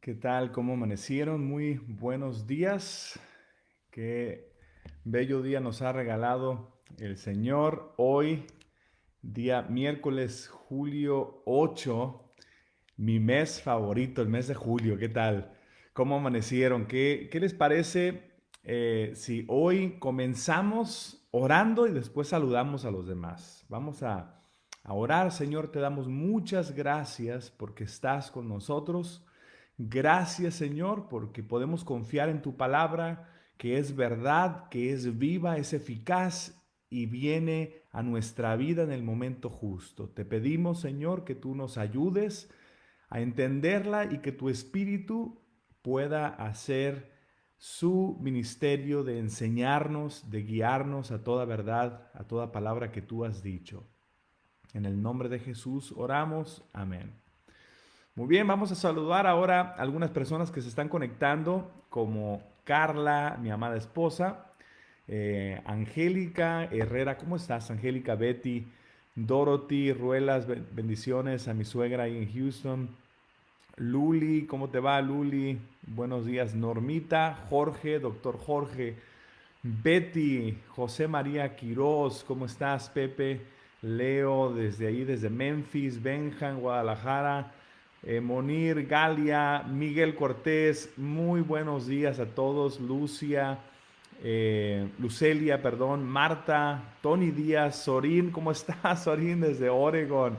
¿Qué tal? ¿Cómo amanecieron? Muy buenos días. Qué bello día nos ha regalado el Señor. Hoy, día miércoles, julio 8, mi mes favorito, el mes de julio. ¿Qué tal? ¿Cómo amanecieron? ¿Qué les parece si hoy comenzamos orando y después saludamos a los demás? Vamos a orar. Señor, te damos muchas gracias porque estás con nosotros. Gracias, Señor, porque podemos confiar en tu palabra, que es verdad, que es viva, es eficaz y viene a nuestra vida en el momento justo. Te pedimos, Señor, que tú nos ayudes a entenderla y que tu espíritu pueda hacer su ministerio de enseñarnos, de guiarnos a toda verdad, a toda palabra que tú has dicho. En el nombre de Jesús oramos. Amén. Muy bien, vamos a saludar ahora a algunas personas que se están conectando, como Carla, mi amada esposa, Angélica Herrera. ¿Cómo estás, Angélica? Betty, Dorothy, Ruelas, bendiciones a mi suegra ahí en Houston. Luli, ¿cómo te va, Luli? Buenos días, Normita, Jorge, doctor Jorge, Betty, José María Quiroz, ¿cómo estás, Pepe? Leo, desde ahí, desde Memphis, Benjan, Guadalajara, Monir, Galia, Miguel Cortés, muy buenos días a todos, Lucia, Lucelia, perdón, Marta, Tony Díaz, Sorín, ¿cómo estás, Sorín, desde Oregon?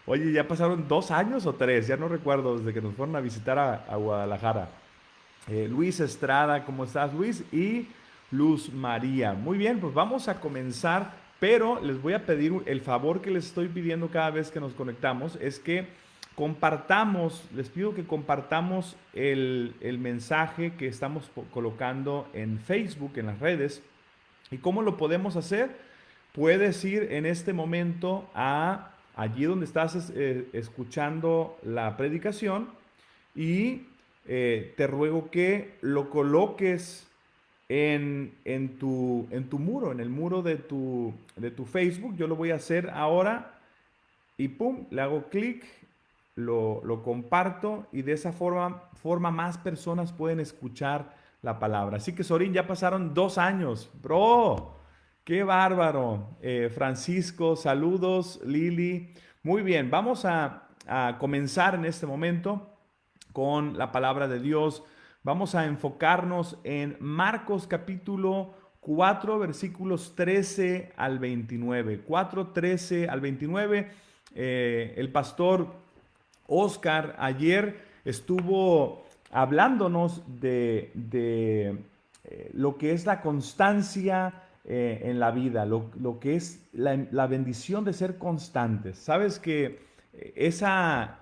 Oye, ¿ya pasaron 2 años o 3? Ya no recuerdo, desde que nos fueron a visitar a Guadalajara. Luis Estrada, ¿cómo estás, Luis? Y Luz María. Muy bien, pues vamos a comenzar, pero les voy a pedir el favor que les estoy pidiendo cada vez que nos conectamos, es que compartamos, les pido que compartamos el mensaje que estamos colocando en Facebook, en las redes. ¿Y cómo lo podemos hacer? Puedes ir en este momento a allí donde estás escuchando la predicación y te ruego que lo coloques en tu muro, en el muro de tu Facebook. Yo lo voy a hacer ahora y pum, le hago clic, lo comparto y de esa forma más personas pueden escuchar la palabra. Así que, Sorín, ya pasaron 2 años, bro. Qué bárbaro. Francisco, saludos. Lili. Muy bien, vamos a comenzar en este momento con la palabra de Dios. Vamos a enfocarnos en Marcos capítulo 4, versículos 13 al 29. 4, 13 al 29. El pastor Oscar ayer estuvo hablándonos de lo que es la constancia en la vida, lo que es la bendición de ser constantes. Sabes que esa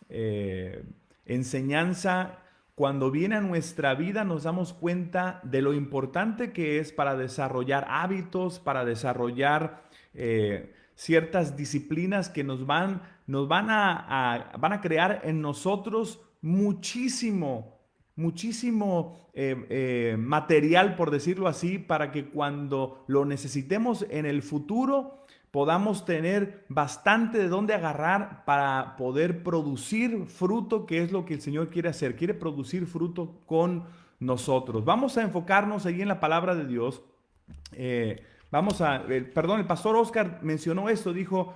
eh, enseñanza, cuando viene a nuestra vida, nos damos cuenta de lo importante que es para desarrollar hábitos, para desarrollar ciertas disciplinas que van a crear en nosotros muchísimo material, por decirlo así, para que cuando lo necesitemos en el futuro podamos tener bastante de dónde agarrar para poder producir fruto, que es lo que el Señor quiere hacer. Quiere producir fruto con nosotros. Vamos a enfocarnos ahí en la palabra de Dios. Perdón, el pastor Oscar mencionó esto, dijo,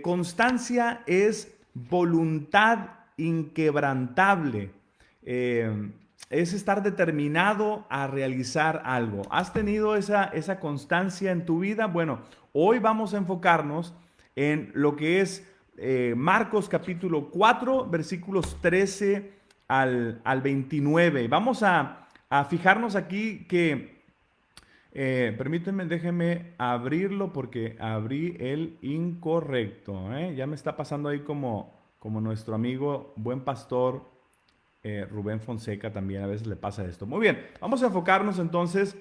constancia es voluntad inquebrantable. Es estar determinado a realizar algo. ¿Has tenido esa constancia en tu vida? Bueno, hoy vamos a enfocarnos en lo que es Marcos capítulo 4, versículos 13 al 29. Vamos a fijarnos aquí que permítanme, déjenme abrirlo porque abrí el incorrecto. Ya me está pasando ahí como nuestro amigo, buen pastor Rubén Fonseca también a veces le pasa esto. Muy bien, vamos a enfocarnos entonces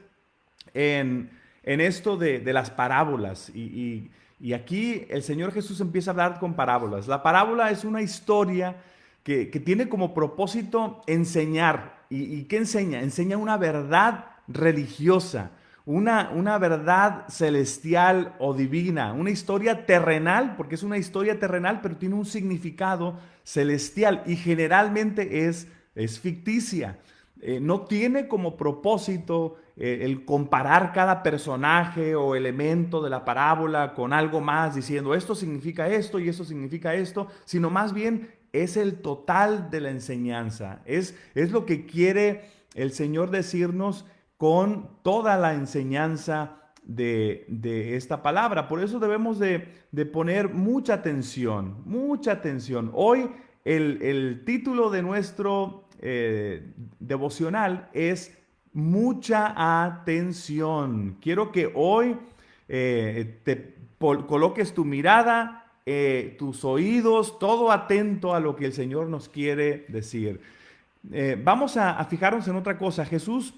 en, en esto de las parábolas. Y aquí el Señor Jesús empieza a hablar con parábolas. La parábola es una historia que tiene como propósito enseñar. ¿Y qué enseña? Enseña una verdad religiosa, una verdad celestial o divina, una historia terrenal, porque es una historia terrenal, pero tiene un significado celestial y generalmente es ficticia. No tiene como propósito el comparar cada personaje o elemento de la parábola con algo más, diciendo esto significa esto y esto significa esto, sino más bien es el total de la enseñanza, es lo que quiere el Señor decirnos con toda la enseñanza de esta palabra. Por eso debemos de poner mucha atención, mucha atención. Hoy el título de nuestro devocional es mucha atención. Quiero que hoy coloques tu mirada, tus oídos, todo atento a lo que el Señor nos quiere decir. Vamos a fijarnos en otra cosa. Jesús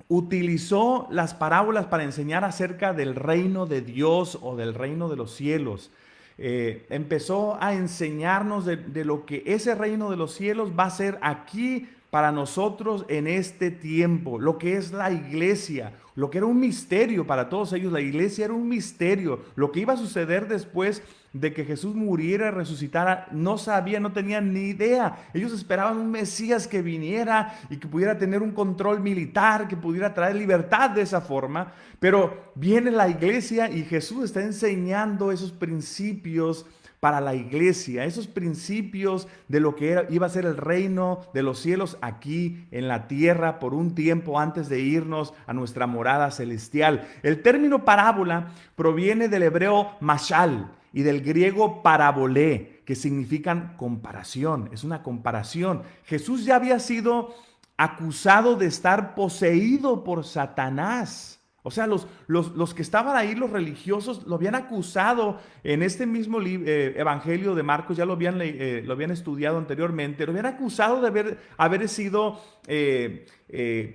utilizó las parábolas para enseñar acerca del reino de Dios o del reino de los cielos. Empezó a enseñarnos de lo que ese reino de los cielos va a ser aquí para nosotros en este tiempo, lo que es la iglesia, lo que era un misterio para todos ellos. La iglesia era un misterio. Lo que iba a suceder después de que Jesús muriera y resucitara, no sabían, no tenían ni idea. Ellos esperaban un Mesías que viniera y que pudiera tener un control militar, que pudiera traer libertad de esa forma. Pero viene la iglesia y Jesús está enseñando esos principios para la iglesia, esos principios de lo que iba a ser el reino de los cielos aquí en la tierra por un tiempo antes de irnos a nuestra morada celestial. El término parábola proviene del hebreo mashal y del griego parabolé, que significan comparación. Es una comparación. Jesús ya había sido acusado de estar poseído por Satanás. O sea, los que estaban ahí, los religiosos, lo habían acusado en este mismo Evangelio de Marcos, ya lo habían estudiado anteriormente, lo habían acusado de haber sido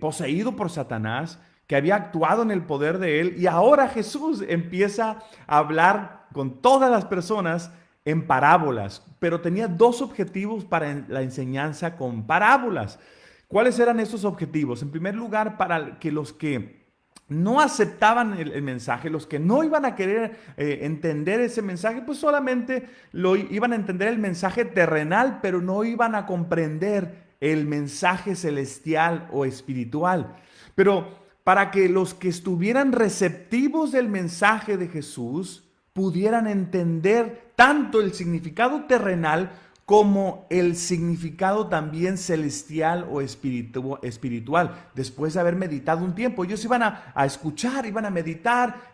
poseído por Satanás, que había actuado en el poder de él, y ahora Jesús empieza a hablar con todas las personas en parábolas, pero tenía dos objetivos para la enseñanza con parábolas. ¿Cuáles eran esos objetivos? En primer lugar, para que los que no aceptaban el mensaje, los que no iban a querer entender ese mensaje, pues solamente iban a entender el mensaje terrenal, pero no iban a comprender el mensaje celestial o espiritual. Pero para que los que estuvieran receptivos del mensaje de Jesús pudieran entender tanto el significado terrenal como el significado también celestial o espiritual. Después de haber meditado un tiempo, ellos iban a escuchar, iban a meditar,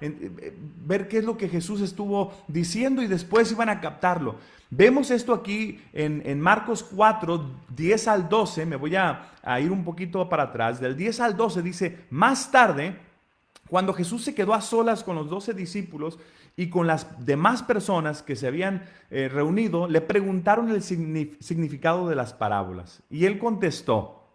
ver qué es lo que Jesús estuvo diciendo y después iban a captarlo. Vemos esto aquí en Marcos 4, 10 al 12, me voy a ir un poquito para atrás, del 10 al 12 dice, más tarde, cuando Jesús se quedó a solas con los 12 discípulos y con las demás personas que se habían reunido, le preguntaron el significado de las parábolas. Y él contestó,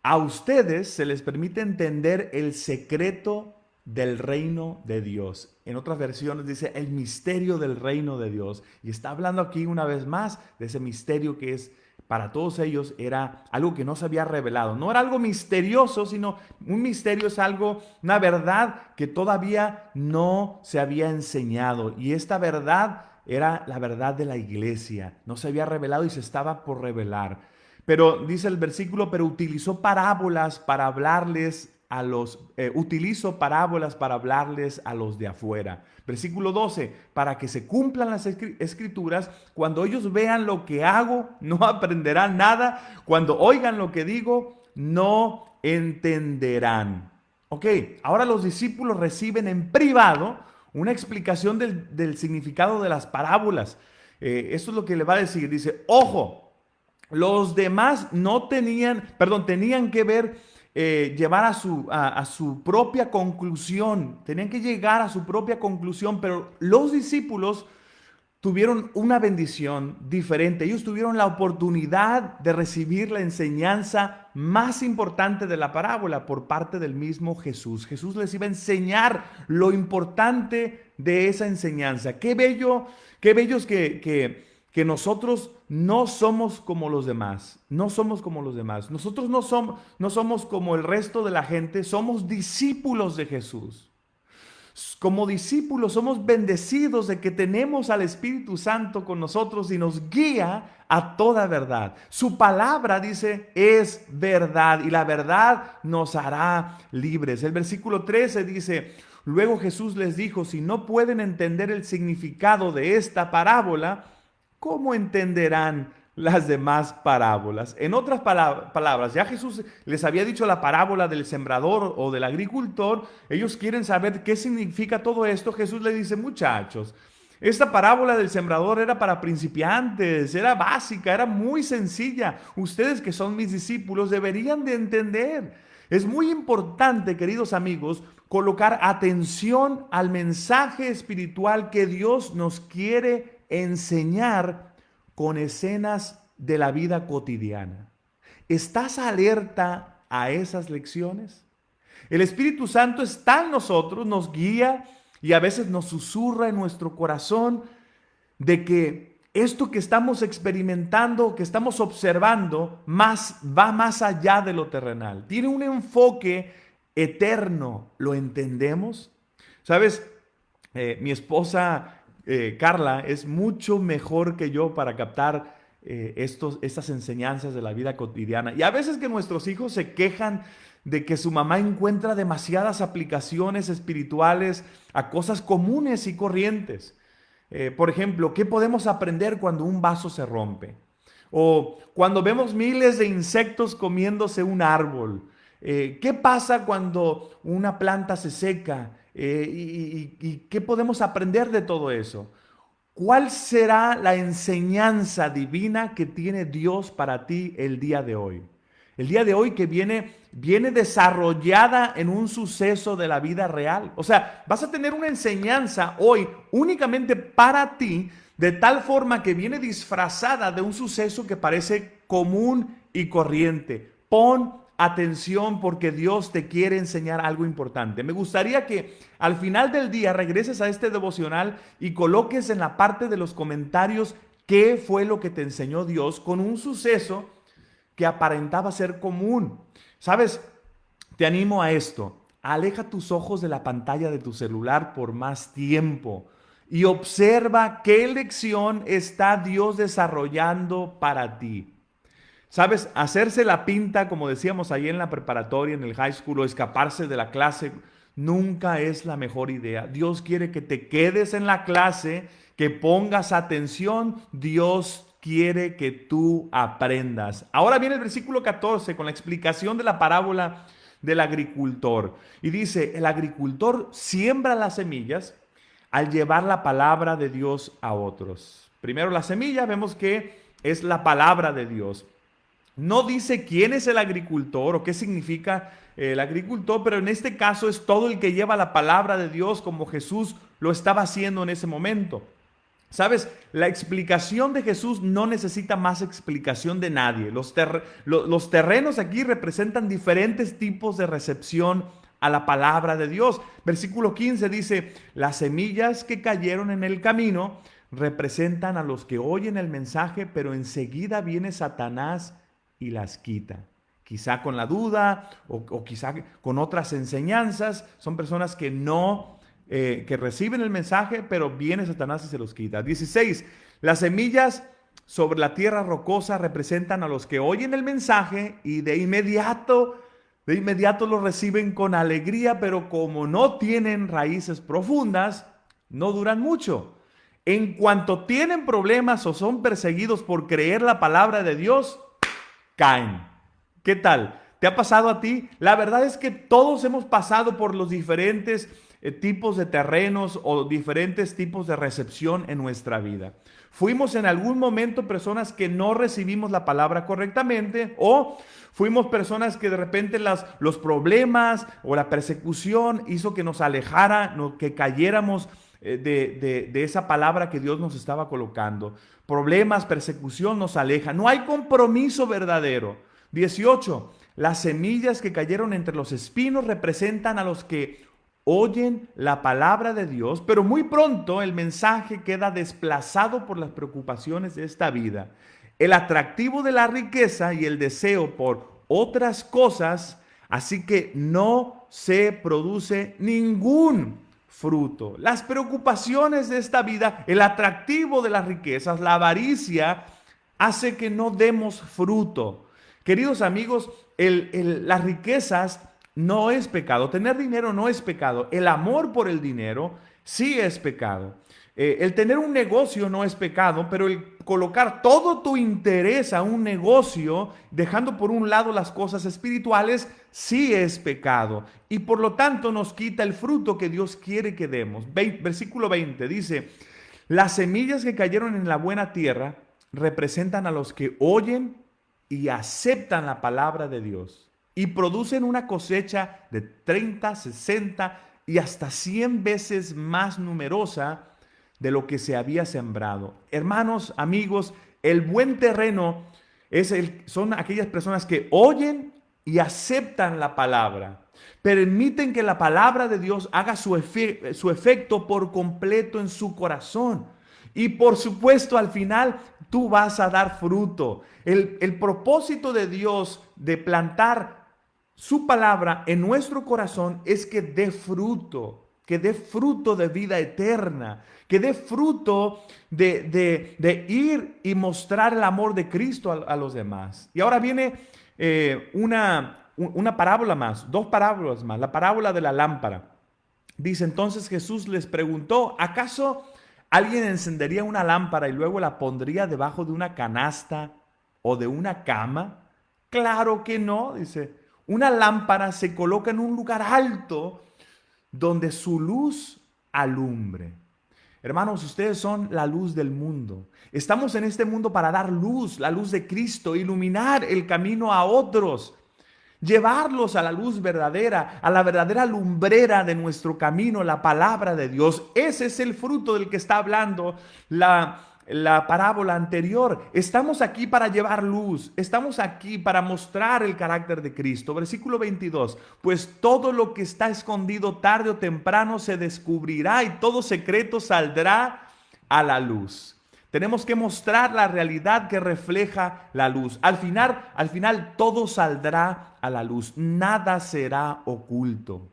a ustedes se les permite entender el secreto del reino de Dios. En otras versiones dice el misterio del reino de Dios. Y está hablando aquí una vez más de ese misterio que es para todos ellos era algo que no se había revelado. No era algo misterioso, sino un misterio es algo, una verdad que todavía no se había enseñado. Y esta verdad era la verdad de la iglesia. No se había revelado y se estaba por revelar. Pero dice el versículo, pero utilizó parábolas para hablarles utilizo parábolas para hablarles a los de afuera. Versículo 12, para que se cumplan las escrituras, cuando ellos vean lo que hago, no aprenderán nada. Cuando oigan lo que digo, no entenderán. Ok, ahora los discípulos reciben en privado una explicación del significado de las parábolas. Esto es lo que le va a decir. Dice, ojo, los demás tenían que ver llevar a su propia conclusión, tenían que llegar a su propia conclusión, pero los discípulos tuvieron una bendición diferente. Ellos tuvieron la oportunidad de recibir la enseñanza más importante de la parábola por parte del mismo Jesús. Jesús les iba a enseñar lo importante de esa enseñanza. Qué bellos que nosotros no somos como los demás, no somos como los demás. Nosotros no somos como el resto de la gente, somos discípulos de Jesús. Como discípulos somos bendecidos de que tenemos al Espíritu Santo con nosotros y nos guía a toda verdad. Su palabra, dice, es verdad y la verdad nos hará libres. El versículo 13 dice, luego Jesús les dijo, si no pueden entender el significado de esta parábola, ¿cómo entenderán las demás parábolas? En otras palabras, ya Jesús les había dicho la parábola del sembrador o del agricultor. Ellos quieren saber qué significa todo esto. Jesús le dice, muchachos, esta parábola del sembrador era para principiantes, era básica, era muy sencilla. Ustedes que son mis discípulos deberían de entender. Es muy importante, queridos amigos, colocar atención al mensaje espiritual que Dios nos quiere enseñar con escenas de la vida cotidiana. ¿Estás alerta a esas lecciones? El Espíritu Santo está en nosotros, nos guía y a veces nos susurra en nuestro corazón de que esto que estamos experimentando, que estamos observando, va más allá de lo terrenal. Tiene un enfoque eterno. ¿Lo entendemos? ¿Sabes? Mi esposa Carla es mucho mejor que yo para captar estas enseñanzas de la vida cotidiana. Y a veces que nuestros hijos se quejan de que su mamá encuentra demasiadas aplicaciones espirituales a cosas comunes y corrientes. Por ejemplo, ¿qué podemos aprender cuando un vaso se rompe? O cuando vemos miles de insectos comiéndose un árbol. ¿Qué pasa cuando una planta se seca? ¿Y qué podemos aprender de todo eso? ¿Cuál será la enseñanza divina que tiene Dios para ti el día de hoy? El día de hoy que viene desarrollada en un suceso de la vida real. O sea, vas a tener una enseñanza hoy únicamente para ti, de tal forma que viene disfrazada de un suceso que parece común y corriente. Pon atención porque Dios te quiere enseñar algo importante. Me gustaría que al final del día regreses a este devocional y coloques en la parte de los comentarios qué fue lo que te enseñó Dios con un suceso que aparentaba ser común. ¿Sabes? Te animo a esto. Aleja tus ojos de la pantalla de tu celular por más tiempo y observa qué lección está Dios desarrollando para ti. ¿Sabes? Hacerse la pinta, como decíamos ahí en la preparatoria, en el high school, o escaparse de la clase, nunca es la mejor idea. Dios quiere que te quedes en la clase, que pongas atención. Dios quiere que tú aprendas. Ahora viene el versículo 14 con la explicación de la parábola del agricultor. Y dice, el agricultor siembra las semillas al llevar la palabra de Dios a otros. Primero la semilla, vemos que es la palabra de Dios. No dice quién es el agricultor o qué significa el agricultor, pero en este caso es todo el que lleva la palabra de Dios como Jesús lo estaba haciendo en ese momento. ¿Sabes? La explicación de Jesús no necesita más explicación de nadie. Los terrenos aquí representan diferentes tipos de recepción a la palabra de Dios. Versículo 15 dice, las semillas que cayeron en el camino representan a los que oyen el mensaje, pero enseguida viene Satanás y las quita. Quizá con la duda o quizá con otras enseñanzas. Son personas que que reciben el mensaje, pero viene Satanás y se los quita. 16. Las semillas sobre la tierra rocosa representan a los que oyen el mensaje y de inmediato lo reciben con alegría, pero como no tienen raíces profundas, no duran mucho. En cuanto tienen problemas o son perseguidos por creer la palabra de Dios, caen. ¿Qué tal? ¿Te ha pasado a ti? La verdad es que todos hemos pasado por los diferentes tipos de terrenos o diferentes tipos de recepción en nuestra vida. Fuimos en algún momento personas que no recibimos la palabra correctamente, o fuimos personas que de repente los problemas o la persecución hizo que nos alejara, que cayéramos de esa palabra que Dios nos estaba colocando. Problemas, persecución nos aleja. No hay compromiso verdadero. 18. Las semillas que cayeron entre los espinos representan a los que oyen la palabra de Dios, pero muy pronto el mensaje queda desplazado por las preocupaciones de esta vida. el atractivo de la riqueza y el deseo por otras cosas, así que no se produce ningún fruto. Las preocupaciones de esta vida, el atractivo de las riquezas, la avaricia, hace que no demos fruto. Queridos amigos, las riquezas no es pecado. Tener dinero no es pecado. El amor por el dinero sí es pecado. El tener un negocio no es pecado, pero el colocar todo tu interés a un negocio, dejando por un lado las cosas espirituales, sí es pecado. Y por lo tanto nos quita el fruto que Dios quiere que demos. Versículo 20 dice, las semillas que cayeron en la buena tierra representan a los que oyen y aceptan la palabra de Dios y producen una cosecha de 30, 60 y hasta 100 veces más numerosa de lo que se había sembrado. Hermanos, amigos, el buen terreno son aquellas personas que oyen y aceptan la palabra. Permiten que la palabra de Dios haga su efecto por completo en su corazón. Y por supuesto, al final, tú vas a dar fruto. El propósito de Dios de plantar su palabra en nuestro corazón es que dé fruto de vida eterna, que dé fruto de ir y mostrar el amor de Cristo a los demás. Y ahora viene una parábola más, dos parábolas más, la parábola de la lámpara. Dice, entonces Jesús les preguntó, ¿acaso alguien encendería una lámpara y luego la pondría debajo de una canasta o de una cama? Claro que no, dice. Una lámpara se coloca en un lugar alto donde su luz alumbre. Hermanos, ustedes son la luz del mundo. Estamos en este mundo para dar luz, la luz de Cristo, iluminar el camino a otros, llevarlos a la luz verdadera, a la verdadera lumbrera de nuestro camino, la palabra de Dios. Ese es el fruto del que está hablando la parábola anterior. Estamos aquí para llevar luz, estamos aquí para mostrar el carácter de Cristo. Versículo 22, pues todo lo que está escondido tarde o temprano se descubrirá y todo secreto saldrá a la luz. Tenemos que mostrar la realidad que refleja la luz. Al final todo saldrá a la luz, nada será oculto.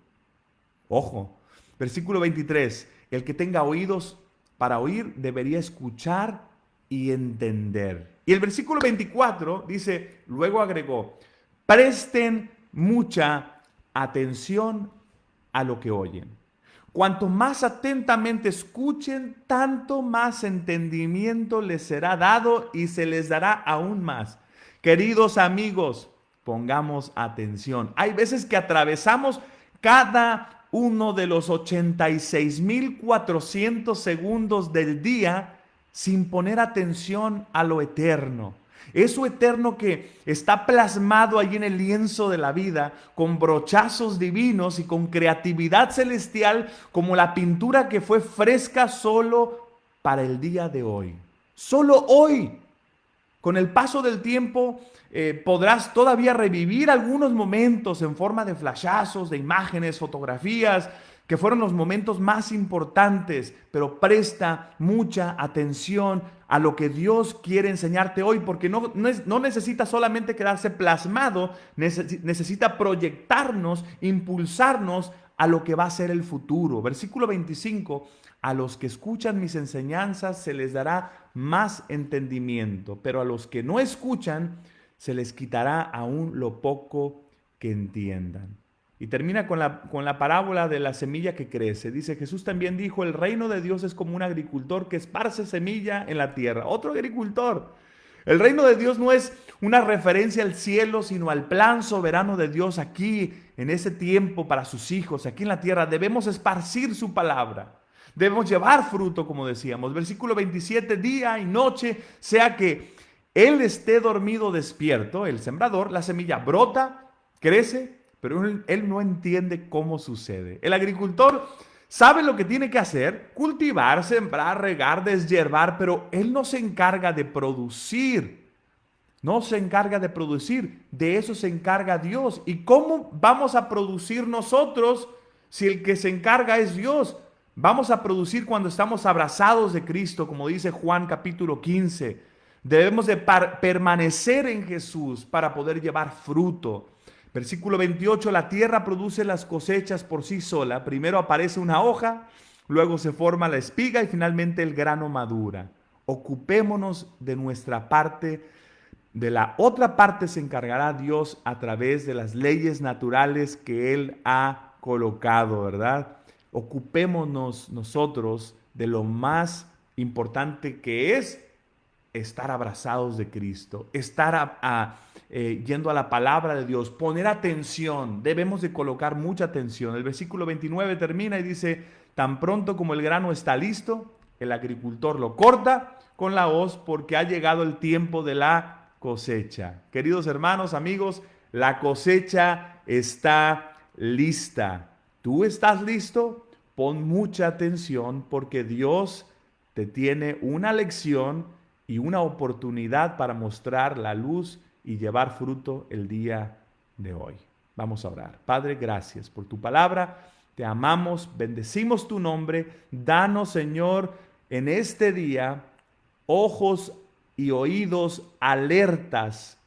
Ojo, versículo 23, el que tenga oídos para oír debería escuchar y entender. Y el versículo 24 dice, luego agregó, presten mucha atención a lo que oyen. Cuanto más atentamente escuchen, tanto más entendimiento les será dado y se les dará aún más. Queridos amigos, pongamos atención. Hay veces que atravesamos cada uno de los 86.400 segundos del día sin poner atención a lo eterno. Eso eterno que está plasmado allí en el lienzo de la vida, con brochazos divinos y con creatividad celestial, como la pintura que fue fresca solo para el día de hoy. Solo hoy. Con el paso del tiempo podrás todavía revivir algunos momentos en forma de flashazos, de imágenes, fotografías, que fueron los momentos más importantes, pero presta mucha atención a lo que Dios quiere enseñarte hoy, porque no necesita solamente quedarse plasmado, necesita proyectarnos, impulsarnos a lo que va a ser el futuro. Versículo 25, a los que escuchan mis enseñanzas se les dará más entendimiento, pero a los que no escuchan se les quitará aún lo poco que entiendan. Y termina con la parábola de la semilla que crece. Dice, Jesús también dijo, el reino de Dios es como un agricultor que esparce semilla en la tierra. Otro agricultor. El reino de Dios no es una referencia al cielo, sino al plan soberano de Dios aquí, en ese tiempo para sus hijos, aquí en la tierra. Debemos esparcir su palabra. Debemos llevar fruto, como decíamos. Versículo 27, día y noche, sea que él esté dormido o despierto, el sembrador, la semilla brota, crece, pero él no entiende cómo sucede. El agricultor sabe lo que tiene que hacer, cultivar, sembrar, regar, deshiervar, pero él no se encarga de producir. No se encarga de producir, de eso se encarga Dios. ¿Y cómo vamos a producir nosotros si el que se encarga es Dios? Vamos a producir cuando estamos abrazados de Cristo, como dice Juan capítulo 15. Debemos de permanecer en Jesús para poder llevar fruto. Versículo 28, la tierra produce las cosechas por sí sola. Primero aparece una hoja, luego se forma la espiga y finalmente el grano madura. Ocupémonos de nuestra parte. De la otra parte se encargará Dios a través de las leyes naturales que Él ha colocado, ¿verdad? Ocupémonos nosotros de lo más importante que es estar abrazados de Cristo, estar yendo a la palabra de Dios, poner atención, debemos de colocar mucha atención. El versículo 29 termina y dice, tan pronto como el grano está listo, el agricultor lo corta con la hoz porque ha llegado el tiempo de la cosecha. Queridos hermanos, amigos, la cosecha está lista. ¿Tú estás listo? Pon mucha atención porque Dios te tiene una lección y una oportunidad para mostrar la luz y llevar fruto el día de hoy. Vamos a orar. Padre, gracias por tu palabra. Te amamos, bendecimos tu nombre. Danos, Señor, en este día ojos y oídos alertas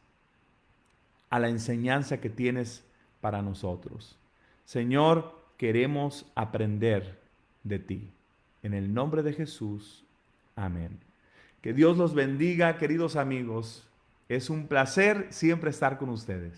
a la enseñanza que tienes para nosotros. Señor, queremos aprender de ti. En el nombre de Jesús. Amén. Que Dios los bendiga, queridos amigos. Es un placer siempre estar con ustedes.